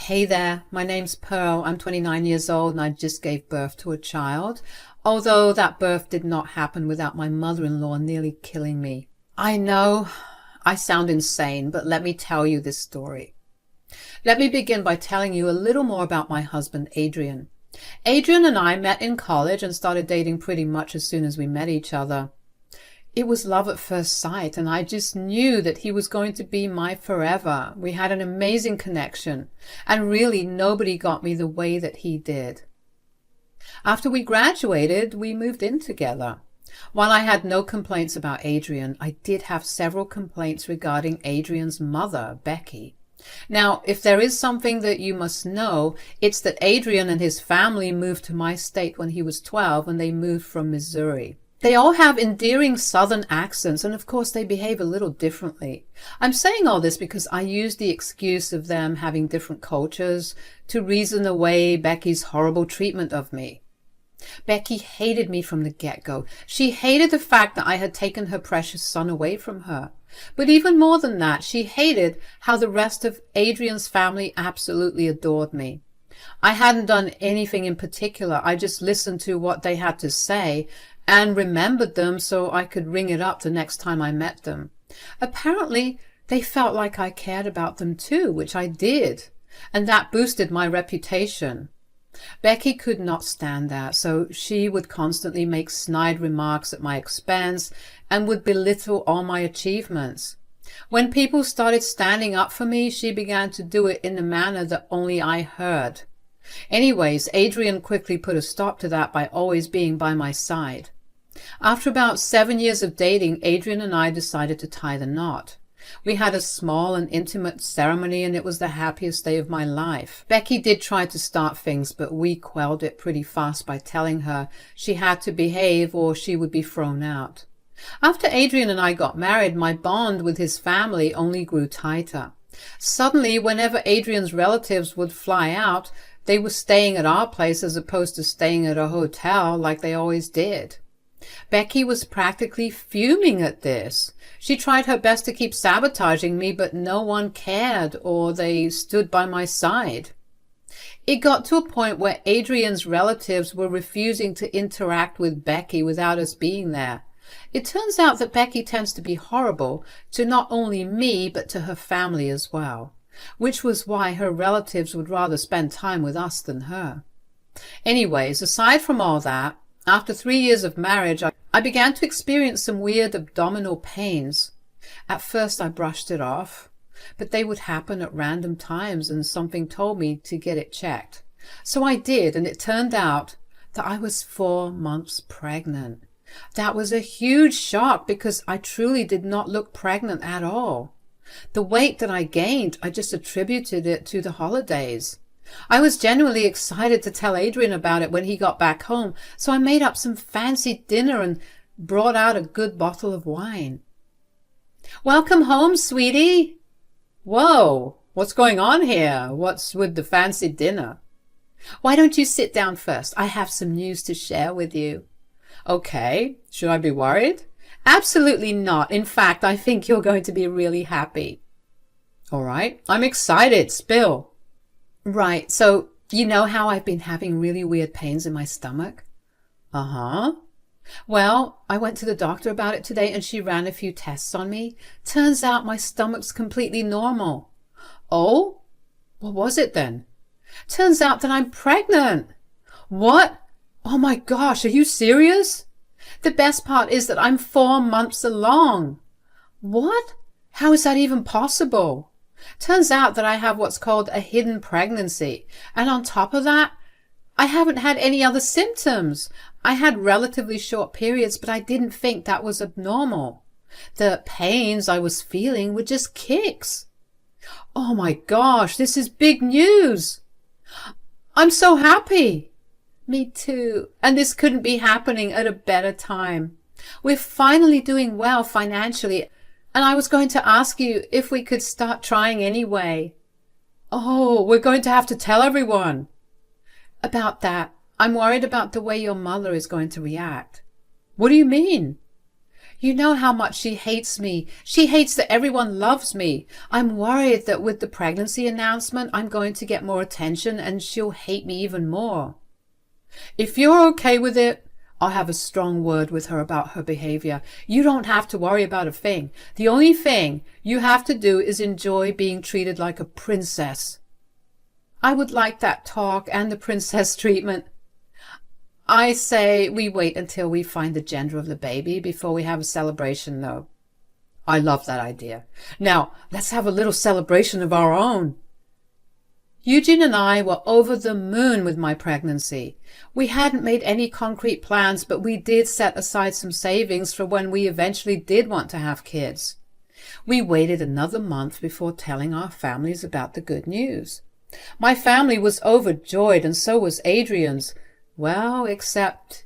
Hey there, my name's Pearl. I'm 29 years old and I just gave birth to a child, although that birth did not happen without my mother-in-law nearly killing me. I know I sound insane, but let me tell you this story. Let me begin by telling you a little more about my husband, Adrian. Adrian and I met in college and started dating pretty much as soon as we met each other. It was love at first sight, and I just knew that he was going to be my forever. We had an amazing connection, and really nobody got me the way that he did. After we graduated, we moved in together. While I had no complaints about Adrian, I did have several complaints regarding Adrian's mother, Becky. Now, if there is something that you must know, it's that Adrian and his family moved to my state when he was 12 and they moved from Missouri. They all have endearing southern accents, and of course they behave a little differently. I'm saying all this because I use the excuse of them having different cultures to reason away Becky's horrible treatment of me. Becky hated me from the get-go. She hated the fact that I had taken her precious son away from her. But even more than that, she hated how the rest of Adrian's family absolutely adored me. I hadn't done anything in particular. I just listened to what they had to say and remembered them so I could ring it up the next time I met them. Apparently, they felt like I cared about them too, which I did, and that boosted my reputation. Becky could not stand that, so she would constantly make snide remarks at my expense and would belittle all my achievements. When people started standing up for me, she began to do it in a manner that only I heard. Anyways, Adrian quickly put a stop to that by always being by my side. After about 7 years of dating, Adrian and I decided to tie the knot. We had a small and intimate ceremony, and it was the happiest day of my life. Becky did try to start things, but we quelled it pretty fast by telling her she had to behave or she would be thrown out. After Adrian and I got married, my bond with his family only grew tighter. Suddenly, whenever Adrian's relatives would fly out, they were staying at our place as opposed to staying at a hotel like they always did. Becky was practically fuming at this. She tried her best to keep sabotaging me, but no one cared or they stood by my side. It got to a point where Adrian's relatives were refusing to interact with Becky without us being there. It turns out that Becky tends to be horrible to not only me, but to her family as well, which was why her relatives would rather spend time with us than her. Anyways, aside from all that, after 3 years of marriage, I began to experience some weird abdominal pains. At first I brushed it off, but they would happen at random times and something told me to get it checked. So I did, and it turned out that I was 4 months pregnant. That was a huge shock because I truly did not look pregnant at all. The weight that I gained, I just attributed it to the holidays. I was genuinely excited to tell Adrian about it when he got back home, so I made up some fancy dinner and brought out a good bottle of wine. "Welcome home, sweetie." "Whoa, what's going on here? What's with the fancy dinner?" "Why don't you sit down first? I have some news to share with you." "Okay, should I be worried?" "Absolutely not. In fact, I think you're going to be really happy." "All right, I'm excited. Spill." "Right, so you know how I've been having really weird pains in my stomach?" "Uh-huh." "Well, I went to the doctor about it today and she ran a few tests on me. Turns out my stomach's completely normal." "Oh? What was it then?" "Turns out that I'm pregnant." "What? Oh my gosh, are you serious?" "The best part is that I'm 4 months along." "What? How is that even possible?" "Turns out that I have what's called a hidden pregnancy, and on top of that, I haven't had any other symptoms. I had relatively short periods, but I didn't think that was abnormal. The pains I was feeling were just kicks." "Oh my gosh, this is big news. I'm so happy." "Me too, and this couldn't be happening at a better time. We're finally doing well financially, and I was going to ask you if we could start trying anyway." "Oh, we're going to have to tell everyone." "About that, I'm worried about the way your mother is going to react." "What do you mean?" You know how much she hates me. She hates that everyone loves me. I'm worried that with the pregnancy announcement, I'm going to get more attention and she'll hate me even more. If you're okay with it, I'll have a strong word with her about her behavior. You don't have to worry about a thing. The only thing you have to do is enjoy being treated like a princess. I would like that talk and the princess treatment. I say we wait until we find the gender of the baby before we have a celebration, though. I love that idea. Now, let's have a little celebration of our own. Eugene and I were over the moon with my pregnancy. We hadn't made any concrete plans, but we did set aside some savings for when we eventually did want to have kids. We waited another month before telling our families about the good news. My family was overjoyed, and so was Adrian's. Well, except,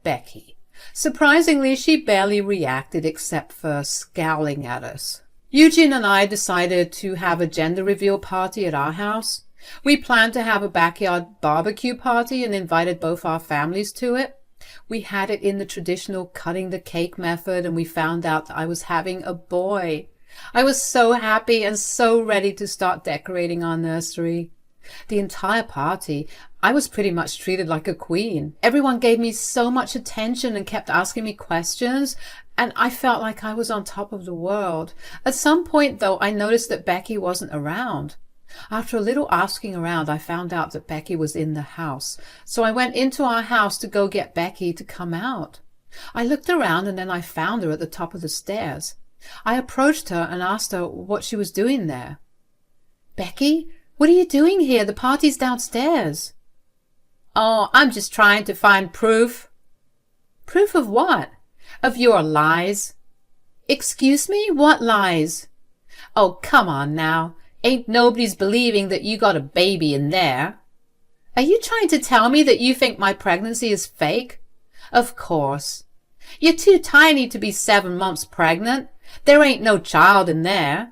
Becky. Surprisingly, she barely reacted except for scowling at us. Eugene and I decided to have a gender reveal party at our house. We planned to have a backyard barbecue party and invited both our families to it. We had it in the traditional cutting the cake method, and we found out that I was having a boy. I was so happy and so ready to start decorating our nursery. The entire party, I was pretty much treated like a queen. Everyone gave me so much attention and kept asking me questions, and I felt like I was on top of the world. At some point, though, I noticed that Becky wasn't around. After a little asking around, I found out that Becky was in the house. So I went into our house to go get Becky to come out. I looked around and then I found her at the top of the stairs. I approached her and asked her what she was doing there. "Becky, what are you doing here? The party's downstairs." "Oh, I'm just trying to find proof." "Proof of what?" "Of your lies." "Excuse me? What lies?" "Oh, come on now. Ain't nobody's believing that you got a baby in there." "Are you trying to tell me that you think my pregnancy is fake?" "Of course. You're too tiny to be 7 months pregnant. There ain't no child in there."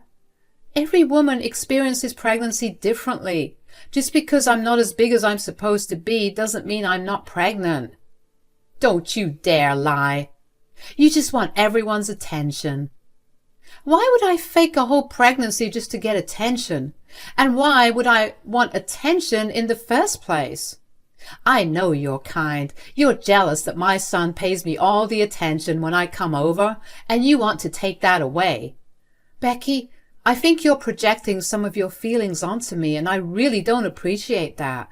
"Every woman experiences pregnancy differently. Just because I'm not as big as I'm supposed to be doesn't mean I'm not pregnant." "Don't you dare lie. You just want everyone's attention." "Why would I fake a whole pregnancy just to get attention? And why would I want attention in the first place?" "I know your kind. You're jealous that my son pays me all the attention when I come over, and you want to take that away." "Becky, I think you're projecting some of your feelings onto me, and I really don't appreciate that."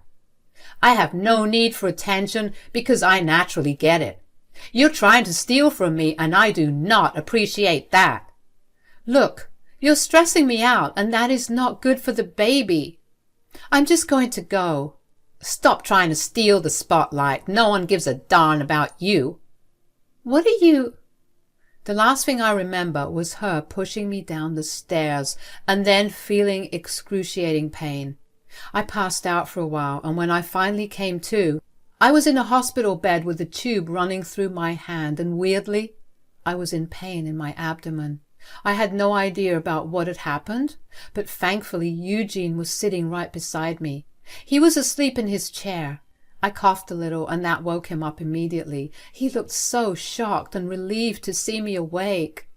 "I have no need for attention because I naturally get it. You're trying to steal from me, and I do not appreciate that." "Look, you're stressing me out, and that is not good for the baby. I'm just going to go." "Stop trying to steal the spotlight. No one gives a darn about you." "What are you—" The last thing I remember was her pushing me down the stairs and then feeling excruciating pain. I passed out for a while, and when I finally came to, I was in a hospital bed with a tube running through my hand, and weirdly, I was in pain in my abdomen. I had no idea about what had happened, but thankfully Eugene was sitting right beside me. He was asleep in his chair. I coughed a little, and that woke him up immediately. He looked so shocked and relieved to see me awake.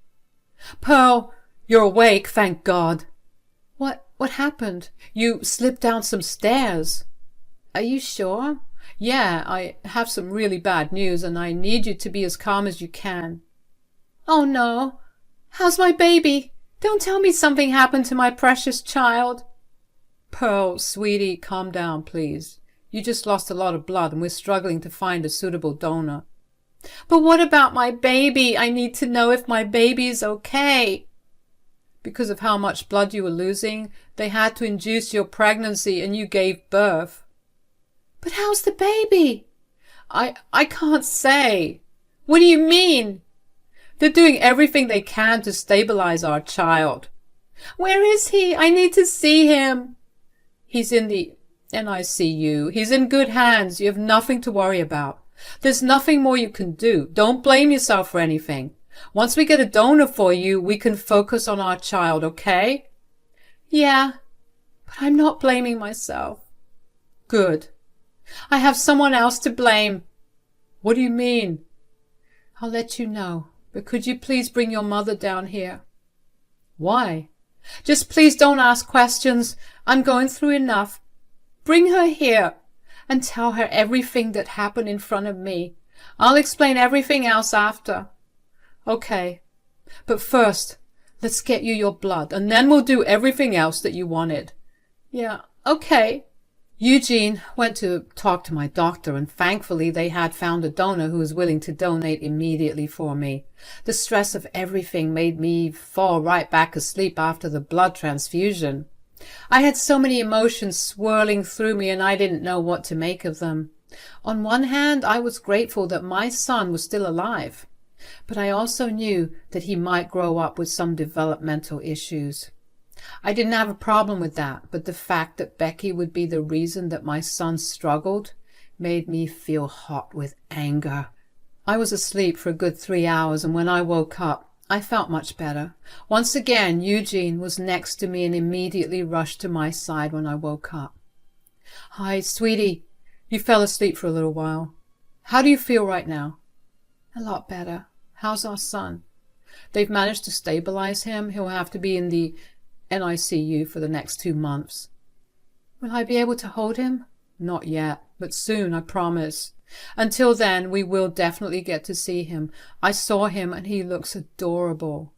"Pearl, you're awake, thank God." What happened? "You slipped down some stairs." "Are you sure?" "Yeah, I have some really bad news, and I need you to be as calm as you can." "Oh no. How's my baby? Don't tell me something happened to my precious child." "Pearl, sweetie, calm down, please. You just lost a lot of blood, and we're struggling to find a suitable donor." "But what about my baby? I need to know if my baby is okay." "Because of how much blood you were losing, they had to induce your pregnancy, and you gave birth." "But how's the baby?" I can't say." "What do you mean?" "They're doing everything they can to stabilize our child." "Where is he? I need to see him." "He's in the NICU. He's in good hands. You have nothing to worry about. There's nothing more you can do. Don't blame yourself for anything. Once we get a donor for you, we can focus on our child, okay?" "Yeah, but I'm not blaming myself." "Good. I have someone else to blame." "What do you mean?" "I'll let you know But could you please bring your mother down here? Why? Just please don't ask questions. I'm going through enough. Bring her here and tell her everything that happened in front of me. I'll explain everything else after. Okay, but first, let's get you your blood, and then we'll do everything else that you wanted. Yeah, okay. Eugene went to talk to my doctor, and thankfully they had found a donor who was willing to donate immediately for me. The stress of everything made me fall right back asleep after the blood transfusion. I had so many emotions swirling through me, and I didn't know what to make of them. On one hand, I was grateful that my son was still alive, but I also knew that he might grow up with some developmental issues. I didn't have a problem with that, but the fact that Becky would be the reason that my son struggled made me feel hot with anger. I was asleep for a good 3 hours, and when I woke up, I felt much better. Once again, Eugene was next to me and immediately rushed to my side when I woke up. Hi, sweetie. You fell asleep for a little while. How do you feel right now? A lot better. How's our son? They've managed to stabilize him. He'll have to be in the NICU for the next 2 months. Will I be able to hold him? Not yet, but soon, I promise. Until then, we will definitely get to see him. I saw him and he looks adorable.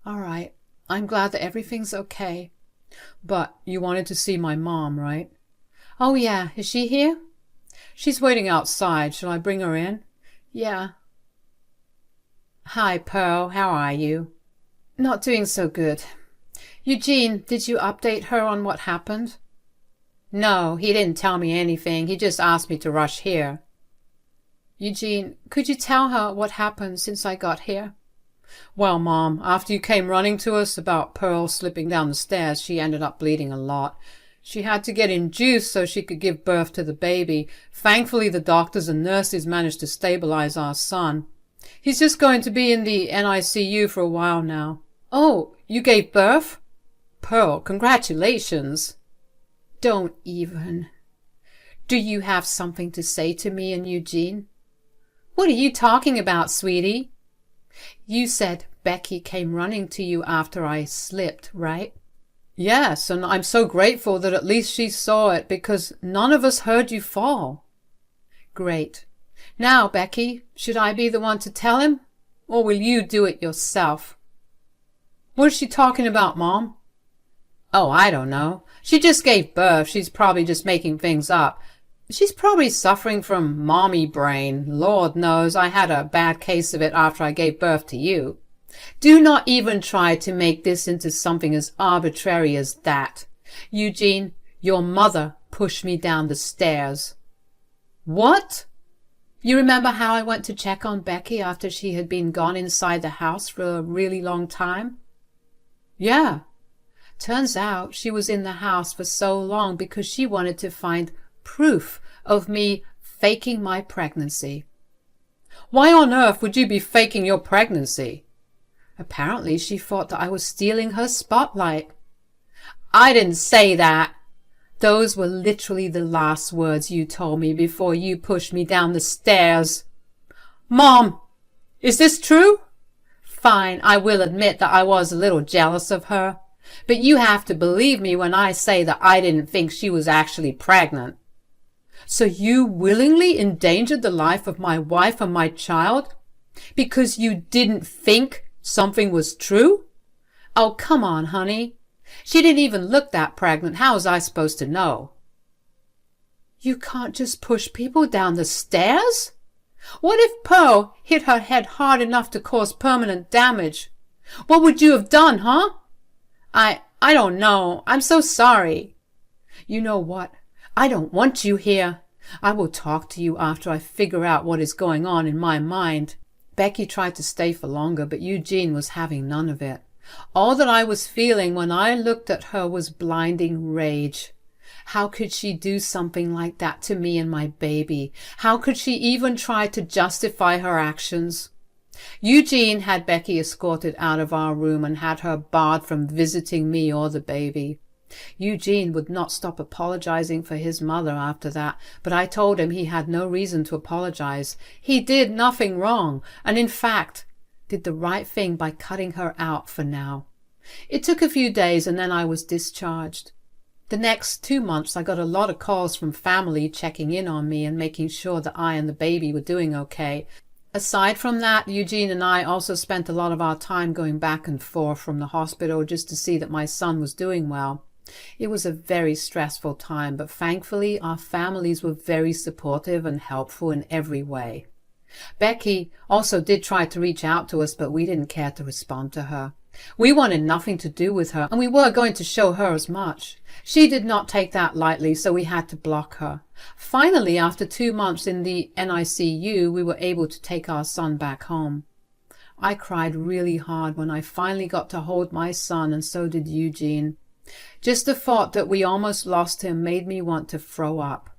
All right, I'm glad that everything's okay. But you wanted to see my mom, right? Oh yeah, is she here? She's waiting outside. Shall I bring her in? Yeah. Hi, Pearl. How are you? Not doing so good. Eugene, did you update her on what happened? No, he didn't tell me anything. He just asked me to rush here. Eugene, could you tell her what happened since I got here? Well, Mom, after you came running to us about Pearl slipping down the stairs, she ended up bleeding a lot. She had to get induced so she could give birth to the baby. Thankfully, the doctors and nurses managed to stabilize our son. He's just going to be in the NICU for a while now. Oh, you gave birth? Pearl, congratulations. Don't even. Do you have something to say to me and Eugene? What are you talking about, sweetie? You said Becky came running to you after I slipped, right? Yes, and I'm so grateful that at least she saw it, because none of us heard you fall. Great. Now, Becky, should I be the one to tell him, or will you do it yourself? What is she talking about, Mom? Oh, I don't know. She just gave birth. She's probably just making things up. She's probably suffering from mommy brain. Lord knows I had a bad case of it after I gave birth to you. Do not even try to make this into something as arbitrary as that. Eugene, your mother pushed me down the stairs. What? You remember how I went to check on Becky after she had been gone inside the house for a really long time? Yeah. Turns out she was in the house for so long because she wanted to find proof of me faking my pregnancy. Why on earth would you be faking your pregnancy? Apparently she thought that I was stealing her spotlight. I didn't say that. Those were literally the last words you told me before you pushed me down the stairs. Mom, is this true? Fine, I will admit that I was a little jealous of her. But you have to believe me when I say that I didn't think she was actually pregnant. So you willingly endangered the life of my wife and my child because you didn't think something was true? Oh, come on, honey. She didn't even look that pregnant. How was I supposed to know? You can't just push people down the stairs? What if Pearl hit her head hard enough to cause permanent damage? What would you have done, huh? I don't know. I'm so sorry. You know what? I don't want you here. I will talk to you after I figure out what is going on in my mind. Becky tried to stay for longer, but Eugene was having none of it. All that I was feeling when I looked at her was blinding rage. How could she do something like that to me and my baby? How could she even try to justify her actions? Eugene had Becky escorted out of our room and had her barred from visiting me or the baby. Eugene would not stop apologizing for his mother after that, but I told him he had no reason to apologize. He did nothing wrong, and in fact, did the right thing by cutting her out for now. It took a few days and then I was discharged. The next 2 months I got a lot of calls from family checking in on me and making sure that I and the baby were doing okay. Aside from that, Eugene and I also spent a lot of our time going back and forth from the hospital just to see that my son was doing well. It was a very stressful time, but thankfully our families were very supportive and helpful in every way. Becky also did try to reach out to us, but we didn't care to respond to her. We wanted nothing to do with her, and we were going to show her as much. She did not take that lightly, so we had to block her. Finally, after 2 months in the NICU, we were able to take our son back home. I cried really hard when I finally got to hold my son, and so did Eugene. Just the thought that we almost lost him made me want to throw up.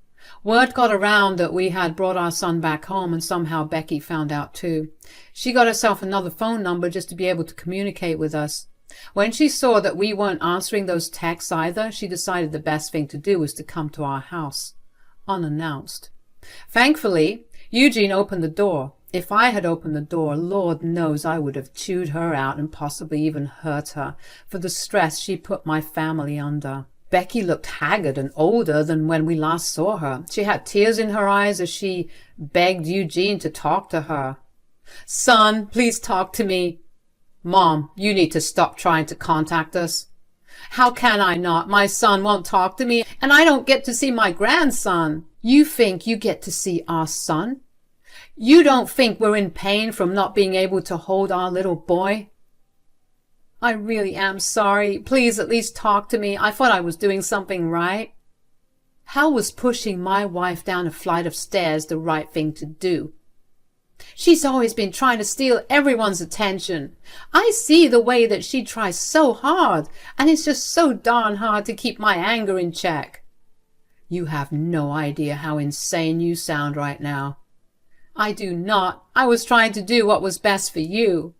Word got around that we had brought our son back home, and somehow Becky found out too. She got herself another phone number just to be able to communicate with us. When she saw that we weren't answering those texts either, she decided the best thing to do was to come to our house, unannounced. Thankfully, Eugene opened the door. If I had opened the door, Lord knows I would have chewed her out and possibly even hurt her for the stress she put my family under. Becky looked haggard and older than when we last saw her. She had tears in her eyes as she begged Eugene to talk to her. "Son, please talk to me." "Mom, you need to stop trying to contact us." "How can I not? My son won't talk to me, and I don't get to see my grandson." "You think you get to see our son? You don't think we're in pain from not being able to hold our little boy?" "I really am sorry. Please at least talk to me. I thought I was doing something right." How was pushing my wife down a flight of stairs the right thing to do? "She's always been trying to steal everyone's attention. I see the way that she tries so hard, and it's just so darn hard to keep my anger in check." "You have no idea how insane you sound right now." "I do not. I was trying to do what was best for you."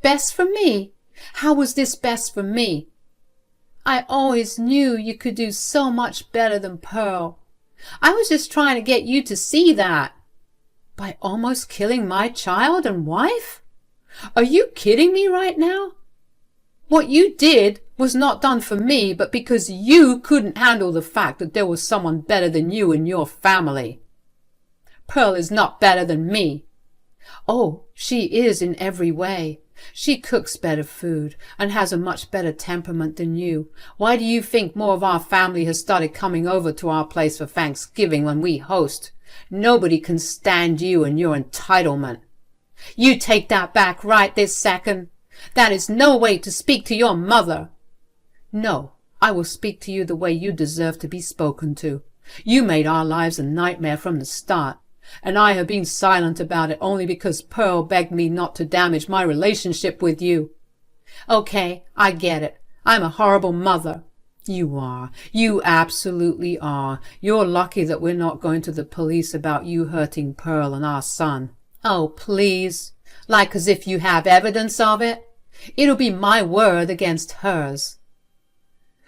"Best for me? How was this best for me?" "I always knew you could do so much better than Pearl. I was just trying to get you to see that." "By almost killing my child and wife? Are you kidding me right now? What you did was not done for me, but because you couldn't handle the fact that there was someone better than you in your family." "Pearl is not better than me." "Oh, she is in every way. She cooks better food and has a much better temperament than you. Why do you think more of our family has started coming over to our place for Thanksgiving when we host? Nobody can stand you and your entitlement." "You take that back right this second. That is no way to speak to your mother." "No, I will speak to you the way you deserve to be spoken to. You made our lives a nightmare from the start, and I have been silent about it only because Pearl begged me not to damage my relationship with you." "Okay, I get it. I'm a horrible mother." "You are. You absolutely are. You're lucky that we're not going to the police about you hurting Pearl and our son." "Oh, please. Like as if you have evidence of it. It'll be my word against hers."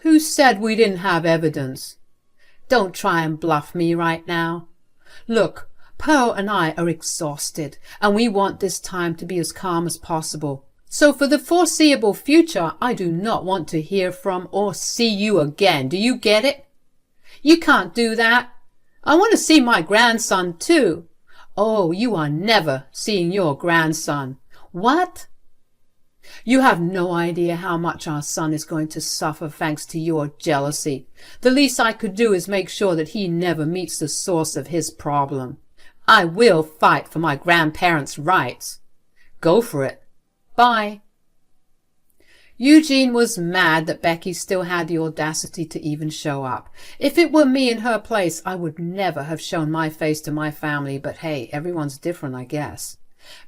"Who said we didn't have evidence? Don't try and bluff me right now. Look, Pearl and I are exhausted, and we want this time to be as calm as possible. So for the foreseeable future, I do not want to hear from or see you again. Do you get it?" "You can't do that. I want to see my grandson too." "Oh, you are never seeing your grandson." "What?" "You have no idea how much our son is going to suffer thanks to your jealousy. The least I could do is make sure that he never meets the source of his problem. I will fight for my grandparents' rights." "Go for it. Bye." Eugene was mad that Becky still had the audacity to even show up. If it were me in her place, I would never have shown my face to my family, but hey, everyone's different, I guess.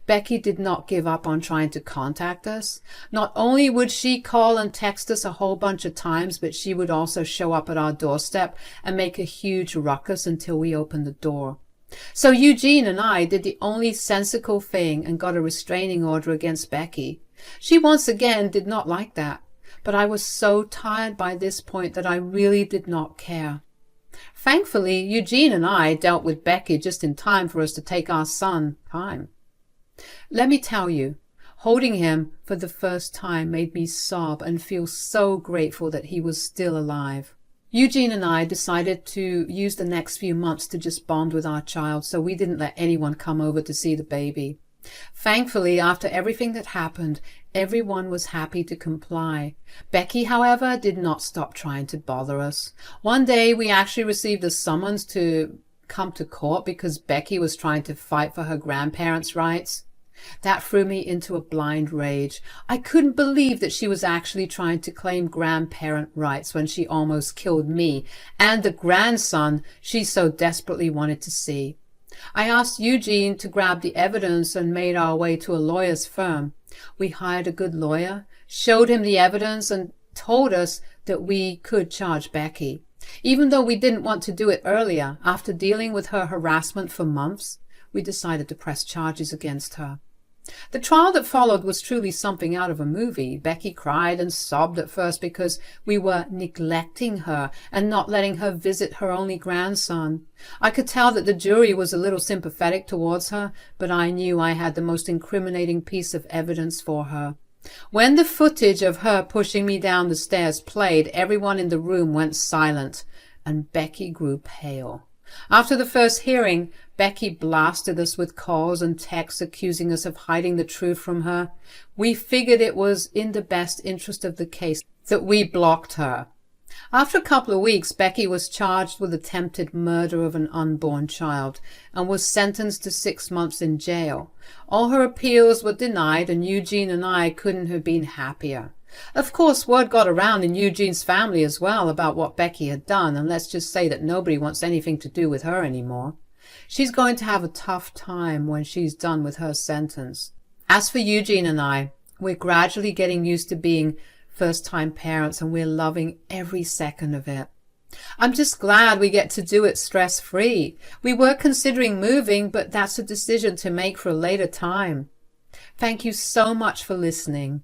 Becky did not give up on trying to contact us. Not only would she call and text us a whole bunch of times, but she would also show up at our doorstep and make a huge ruckus until we opened the door. So Eugene and I did the only sensible thing and got a restraining order against Becky. She once again did not like that, but I was so tired by this point that I really did not care. Thankfully, Eugene and I dealt with Becky just in time for us to take our son home. Let me tell you, Holding him for the first time made me sob and feel so grateful that he was still alive. Eugene and I decided to use the next few months to just bond with our child, so we didn't let anyone come over to see the baby. Thankfully, after everything that happened, everyone was happy to comply. Becky, however, did not stop trying to bother us. One day, we actually received a summons to come to court because Becky was trying to fight for her grandparents' rights. That threw me into a blind rage. I couldn't believe that she was actually trying to claim grandparent rights when she almost killed me and the grandson she so desperately wanted to see. I asked Eugene to grab the evidence and made our way to a lawyer's firm. We hired a good lawyer, showed him the evidence, and told us that we could charge Becky. Even though we didn't want to do it earlier, after dealing with her harassment for months, we decided to press charges against her. The trial that followed was truly something out of a movie. Becky cried and sobbed at first because we were neglecting her and not letting her visit her only grandson. I could tell that the jury was a little sympathetic towards her, but I knew I had the most incriminating piece of evidence for her. When the footage of her pushing me down the stairs played, everyone in the room went silent, and Becky grew pale. After the first hearing, Becky blasted us with calls and texts accusing us of hiding the truth from her. We figured it was in the best interest of the case that we blocked her. After a couple of weeks, Becky was charged with attempted murder of an unborn child and was sentenced to 6 months in jail. All her appeals were denied, and Eugene and I couldn't have been happier. Of course, word got around in Eugene's family as well about what Becky had done, and let's just say that nobody wants anything to do with her anymore. She's going to have a tough time when she's done with her sentence. As for Eugene and I, we're gradually getting used to being first-time parents, and we're loving every second of it. I'm just glad we get to do it stress-free. We were considering moving, but that's a decision to make for a later time. Thank you so much for listening.